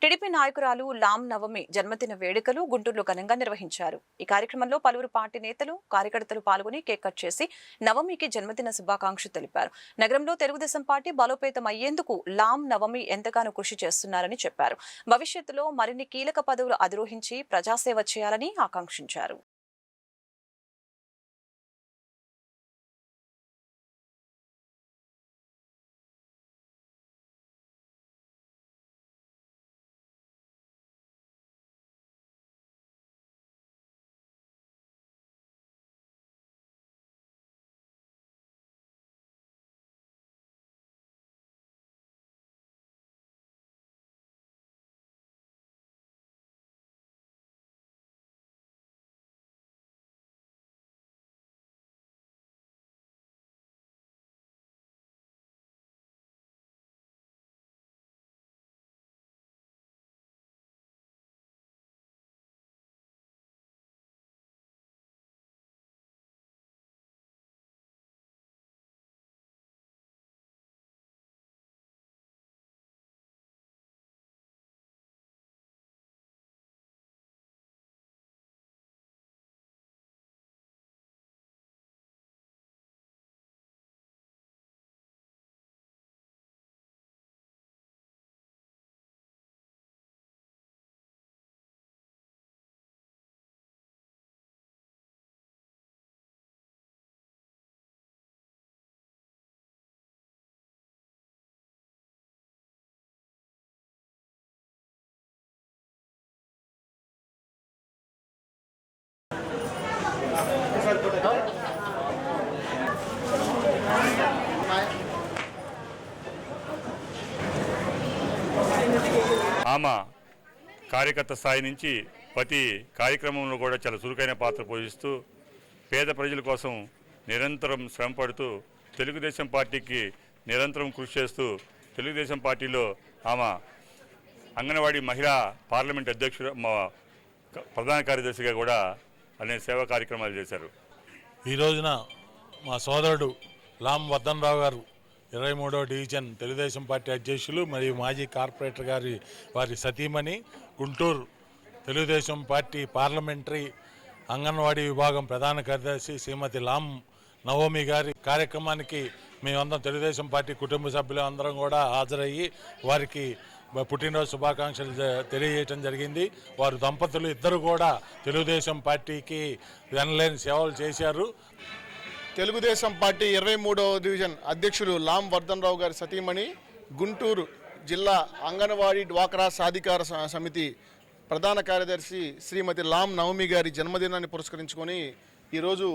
TDP నాయకురాలు లామ్ నవమి జన్మదిన వేడుకలు గుంటూరులో ఘనంగా నిర్వహించారు. ఈ కార్యక్రమంలో పలువురు పార్టీ నేతలు, కార్యకర్తలు పాల్గొని కేక్ కట్ చేసి నవమికి జన్మదిన శుభాకాంక్షలు తెలిపారు. నగరంలో తెలుగుదేశం పార్టీ బలోపేతం అయ్యేందుకు లామ్ నవమి ఎంతగానో కృషి చేస్తున్నారని చెప్పారు. భవిష్యత్తులో మరిన్ని కీలక పదవులు అధిరోహించి ప్రజాసేవ చేయాలని ఆకాంక్షించారు. ఆమె కార్యకర్త స్థాయి నుంచి ప్రతి కార్యక్రమంలో కూడా చాలా చురుకైన పాత్ర పోషిస్తూ పేద ప్రజల కోసం నిరంతరం శ్రమపడుతూ తెలుగుదేశం పార్టీకి నిరంతరం కృషి చేస్తూ తెలుగుదేశం పార్టీలో ఆమె అంగన్వాడీ మహిళా పార్లమెంట్ అధ్యక్షుడు ప్రధాన కార్యదర్శిగా కూడా అనేక సేవా కార్యక్రమాలు చేశారు. ఈ రోజున మా సోదరుడు లామ్ వర్ధన్రావు గారు 23వ డివిజన్ తెలుగుదేశం పార్టీ అధ్యక్షులు మరియు మాజీ కార్పొరేటర్ వారి సతీమణి గుంటూరు తెలుగుదేశం పార్టీ పార్లమెంటరీ అంగన్వాడీ విభాగం ప్రధాన కార్యదర్శి శ్రీమతి లామ్ నవమి గారి కార్యక్రమానికి మేమందరం తెలుగుదేశం పార్టీ కుటుంబ సభ్యులు అందరం కూడా హాజరయ్యి వారికి పుట్టినరోజు శుభాకాంక్షలు తెలియజేయడం జరిగింది. వారు దంపతులు ఇద్దరు కూడా తెలుగుదేశం పార్టీకి వెనలేని సేవలు చేశారు. తెలుగుదేశం పార్టీ 23వ డివిజన్ అధ్యక్షులు లామ్ వర్ధన్రావు గారి సతీమణి గుంటూరు జిల్లా అంగన్వాడీ డ్వాక్రా సాధికార సమితి ప్రధాన కార్యదర్శి శ్రీమతి లామ్ నవమి గారి జన్మదినాన్ని పురస్కరించుకొని ఈరోజు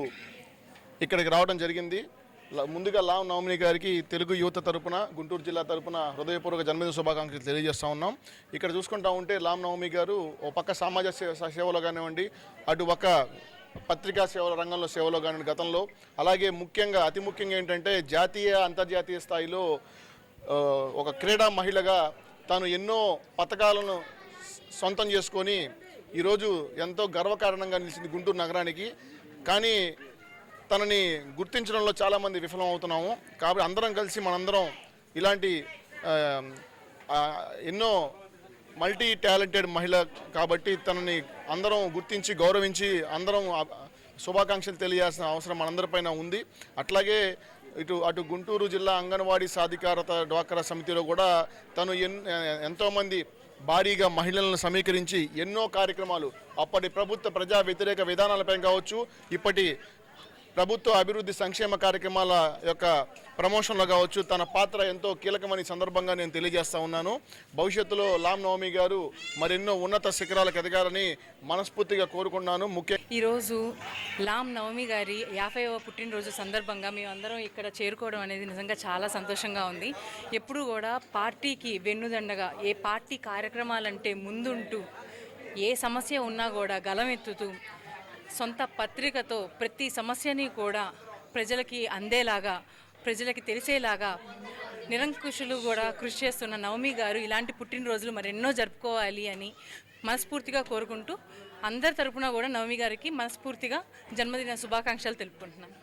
ఇక్కడికి రావడం జరిగింది. ముందుగా లామ్ నవమి గారికి తెలుగు యువత తరపున గుంటూరు జిల్లా తరపున హృదయపూర్వక జన్మదిన శుభాకాంక్షలు తెలియజేస్తూ ఉన్నాం. ఇక్కడ చూసుకుంటా ఉంటే లామ్ నవమి గారు ఓ పక్క సామాజిక సేవలో కానివ్వండి, అటు ఒక పత్రికా సేవల రంగంలో సేవలో కానీ గతంలో, అలాగే ముఖ్యంగా అతి ముఖ్యంగా ఏంటంటే జాతీయ అంతర్జాతీయ స్థాయిలో ఒక క్రీడా మహిళగా తాను ఎన్నో పథకాలను సొంతం చేసుకొని ఈరోజు ఎంతో గర్వకారణంగా నిలిచింది గుంటూరు నగరానికి. కానీ తనని గుర్తించడంలో చాలామంది విఫలం అవుతున్నాము. కాబట్టి అందరం కలిసి మనందరం ఇలాంటి ఎన్నో మల్టీ టాలెంటెడ్ మహిళ కాబట్టి తనని అందరం గుర్తించి గౌరవించి అందరం శుభాకాంక్షలు తెలియాల్సిన అవసరం మనందరిపైన ఉంది. అట్లాగే అటు గుంటూరు జిల్లా అంగన్వాడీ సాధికారత డ్వాక్రా సమితిలో కూడా తను ఎంతోమంది భారీగా మహిళలను సమీకరించి ఎన్నో కార్యక్రమాలు అప్పటి ప్రభుత్వ ప్రజా వ్యతిరేక విధానాలపై కావచ్చు, ఇప్పటి ప్రభుత్వ అభివృద్ధి సంక్షేమ కార్యక్రమాల యొక్క ప్రమోషన్లో కావచ్చు తన పాత్ర ఎంతో కీలకమని సందర్భంగా నేను తెలియజేస్తా ఉన్నాను. భవిష్యత్తులో లామ్ నవమి గారు మరెన్నో ఉన్నత శిఖరాలకు ఎదగాలని మనస్ఫూర్తిగా కోరుకున్నాను. ఈరోజు లామ్ నవమి గారి 50వ పుట్టినరోజు సందర్భంగా మేమందరం ఇక్కడ చేరుకోవడం అనేది నిజంగా చాలా సంతోషంగా ఉంది. ఎప్పుడు కూడా పార్టీకి వెన్నుదండగా ఏ పార్టీ కార్యక్రమాలంటే ముందుంటూ ఏ సమస్య ఉన్నా కూడా గలమెత్తుతూ సొంత పత్రికతో ప్రతి సమస్యని కూడా ప్రజలకి అందేలాగా, ప్రజలకి తెలిసేలాగా నిరంకుశులు కూడా కృషి చేస్తున్న నవమి గారు ఇలాంటి పుట్టినరోజులు మరెన్నో జరుపుకోవాలి అని మనస్ఫూర్తిగా కోరుకుంటూ అందరి తరపున కూడా నవమి గారికి మనస్ఫూర్తిగా జన్మదిన శుభాకాంక్షలు తెలుపుకుంటున్నాను.